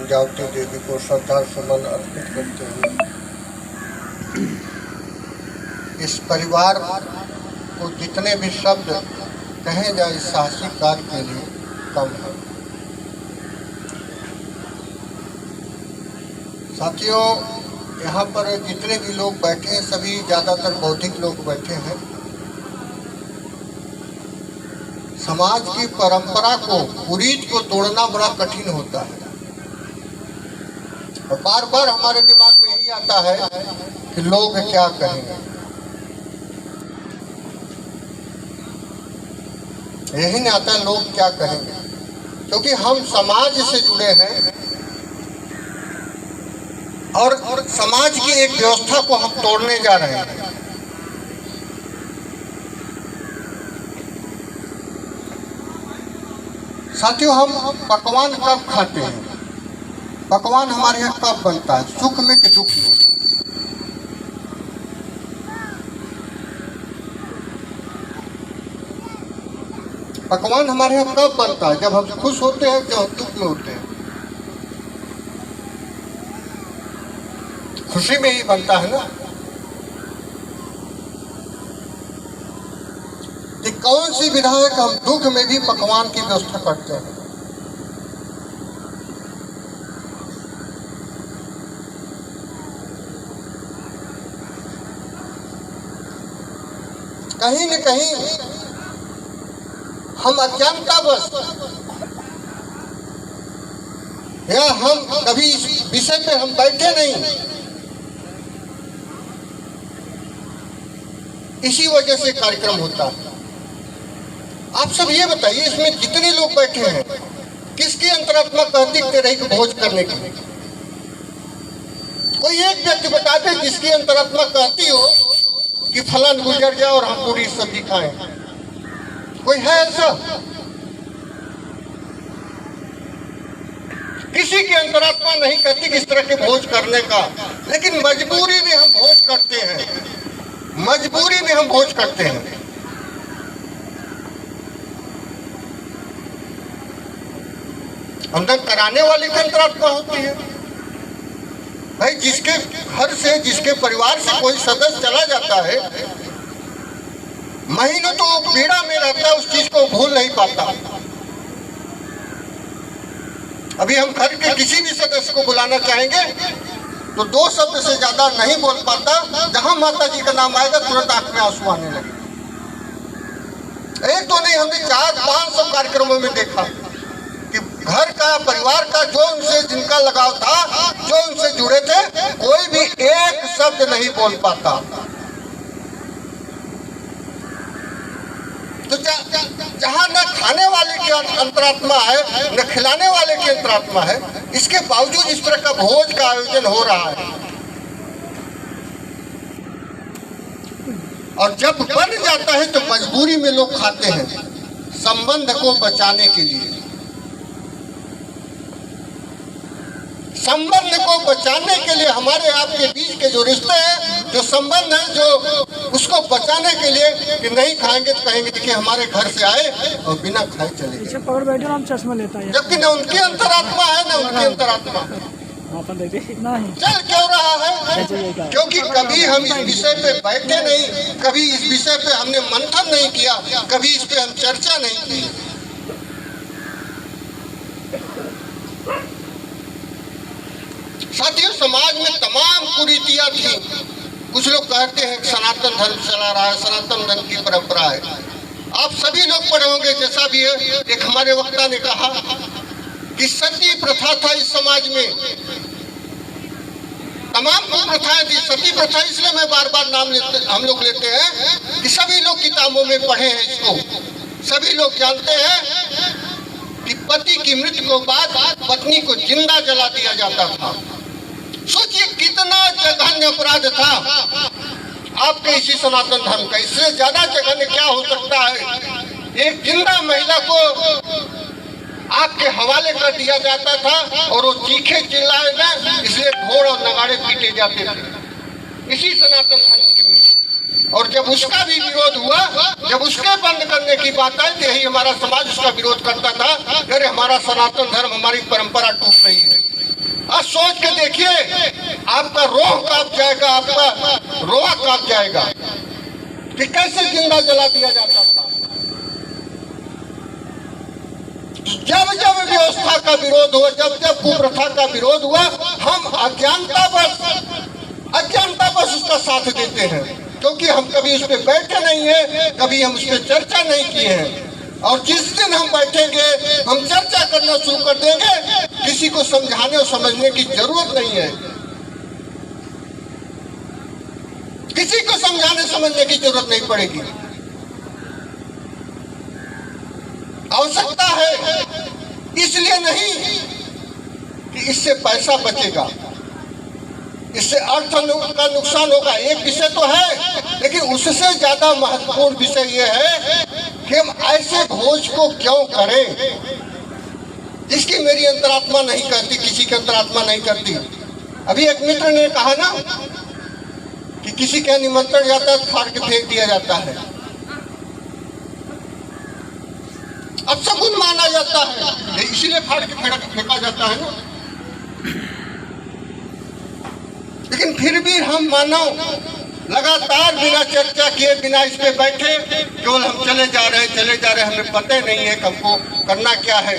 प्रजावती देवी को श्रद्धा सुमन अर्पित करते हुए इस परिवार को जितने भी शब्द कहे जाए इस साहसिक कार्य के लिए कम है। साथियों, यहाँ पर जितने भी लोग बैठे हैं सभी ज़्यादातर बौद्धिक लोग बैठे हैं। समाज की परंपरा को, कुरीत को तोड़ना बड़ा कठिन होता है और बार बार हमारे दिमाग में यही आता है कि लोग क्या कहेंगे। यही नहीं आता लोग क्या कहेंगे, क्योंकि हम समाज से जुड़े हैं और समाज की एक व्यवस्था को हम तोड़ने जा रहे हैं। साथियों, हम पकवान कब खाते हैं? पकवान हमारे यहाँ कब बनता है? सुख में कि दुख में? पकवान हमारे यहाँ कब बनता है? जब हम खुश होते हैं, जब हम दुख में होते हैं। खुशी में ही बनता है ना। कि कौन सी विधा है कि हम दुख में भी पकवान की व्यवस्था करते हैं। कहीं न कहीं हम अज्ञानतावश या हम कभी इस विषय पे हम बैठे नहीं, इसी वजह से कार्यक्रम होता है। आप सब ये बताइए, इसमें जितने लोग बैठे हैं किसकी अंतरात्मा कहती रही कि भोज करने की? कोई एक व्यक्ति बता दे जिसकी अंतरात्मा कहती हो कि फलान गुजर जाए और हम पूरी सब्जी खाएं। कोई है ऐसा? किसी की अंतरात्मा नहीं कहती कि इस तरह के भोज करने का, लेकिन मजबूरी में हम भोज करते हैं। मजबूरी में हम भोज करते हैं। अंदर कराने वाले की अंतरात्मा होती है। भाई, जिसके घर से, जिसके परिवार से कोई सदस्य चला जाता है, महीनों तो पीड़ा में रहता है, उस चीज को भूल नहीं पाता। अभी हम घर के किसी भी सदस्य को बुलाना चाहेंगे तो 2 शब्द से ज्यादा नहीं बोल पाता। जहां माता जी का नाम आएगा तुरंत आंख में आंसू आने लगे। एक तो नहीं, हमने 400-500 कार्यक्रमों में देखा कि घर का, परिवार का, जो उनसे जिनका लगाव था, जो उनसे जुड़े थे, कोई भी एक शब्द नहीं बोल पाता। तो जहां न खाने वाले की अंतरात्मा है, न खिलाने वाले की अंतरात्मा है, इसके बावजूद इस तरह का भोज का आयोजन हो रहा है। और जब बन जाता है तो मजबूरी में लोग खाते हैं, संबंध को बचाने के लिए। संबंध को बचाने के लिए हमारे आपके बीच के जो रिश्ते हैं, जो संबंध है, जो उसको बचाने के लिए कि नहीं खाएंगे तो कहेंगे कि हमारे घर से आए और बिना खाए चले गए। पकड़ बैठे हम चश्मा लेता है, जबकि न उनकी अंतरात्मा है न उनकी अंतरात्मा चल क्यों रहा है? क्योंकि कभी हम इस विषय पे बैठे नहीं, कभी इस विषय पे हमने मंथन नहीं किया, कभी इस पे हम चर्चा नहीं की। साथियों, समाज में तमाम कुरीतियां थी। कुछ लोग कहते हैं कि सनातन धर्म चला रहा है, सनातन धर्म की परंपरा है। आप सभी लोग पढ़े होंगे, जैसा भी है, एक हमारे वक्ता ने कहा कि सती प्रथा था इस समाज में। तमाम प्रथाएं थी। सती प्रथा इसलिए मैं बार बार नाम हम लोग लेते हैं कि सभी लोग किताबों में पढ़े हैं इसको। सभी लोग जानते हैं कि पति की मृत्यु के बाद पत्नी को जिंदा जला दिया जाता था। सोचिए कितना जघन्य अपराध था आपके इसी सनातन धर्म का। इससे ज्यादा जघन्य क्या हो सकता है? एक जिंदा महिला को आपके हवाले कर दिया जाता था और वो चीखे चिल्लाए ना, इसलिए ढोल और नगाड़े पीटे जाते थे इसी सनातन धर्म में। और जब उसका भी विरोध हुआ, जब उसके बंद करने की बात आई, तो यही हमारा समाज उसका विरोध करता था। अरे हमारा सनातन धर्म, हमारी परंपरा टूट रही है। के देखिए, आपका रोह कांप जाएगा, आपका रोआ कांप जाएगा कि कैसे जिंदा जला दिया जाता था। जब जब व्यवस्था का विरोध हुआ, जब जब कुप्रथा का विरोध हुआ, हम अज्ञानतावश उसका साथ देते हैं, क्योंकि हम कभी उस पर बैठे नहीं है, कभी हम उस पर चर्चा नहीं किए हैं। और जिस दिन हम बैठेंगे, हम चर्चा करना शुरू कर देंगे, किसी को समझाने और समझने की जरूरत नहीं है, किसी को समझाने समझने की जरूरत नहीं पड़ेगी। आवश्यकता है इसलिए नहीं कि इससे पैसा बचेगा, इससे अर्थ का नुकसान होगा, एक विषय तो है, लेकिन उससे ज्यादा महत्वपूर्ण विषय यह है कि हम ऐसे भोज को क्यों करें जिसकी मेरी अंतरात्मा नहीं करती, किसी की अंतरात्मा नहीं करती। अभी एक मित्र ने कहा ना कि किसी का निमंत्रण जाता है, फाड़ के फेंक दिया जाता है, अपशकुन माना जाता है, इसीलिए फाड़ के फेंका जाता है ना। लेकिन फिर भी हम मानव लगातार बिना चर्चा किए, बिना इस पे बैठे, केवल हम चले जा रहे, हमें पता नहीं है कि हमको करना क्या है।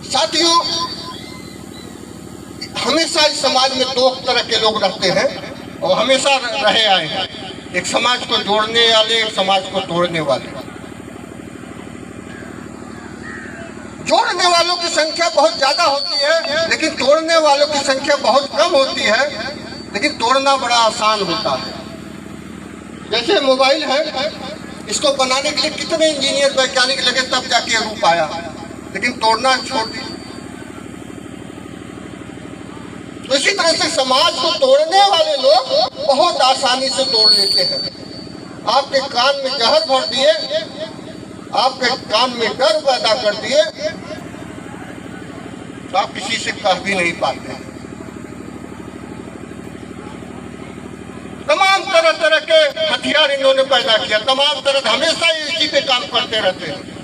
साथियों, हमेशा इस समाज में दो तरह के लोग रहते हैं और हमेशा रहे आए हैं, एक समाज को जोड़ने वाले, एक समाज को तोड़ने वाले। जोड़ने वालों की संख्या बहुत ज्यादा होती है, लेकिन तोड़ने वालों की संख्या बहुत कम होती है, लेकिन तोड़ना बड़ा आसान होता है। जैसे मोबाइल है, इसको बनाने के लिए कितने इंजीनियर वैज्ञानिक लगे, तब जाके रूप आया, लेकिन तोड़ना छोड़ दिया। तो इसी तरह से समाज को तोड़ने वाले लोग बहुत आसानी से तोड़ लेते हैं। आपके कान में जहर भर दिए, आपके कान में डर पैदा कर दिए, तो आप किसी से कह भी नहीं पाते। तमाम तरह तरह के हथियार इन्होंने पैदा किया, तमाम तरह, हमेशा इसी पे काम करते रहते हैं।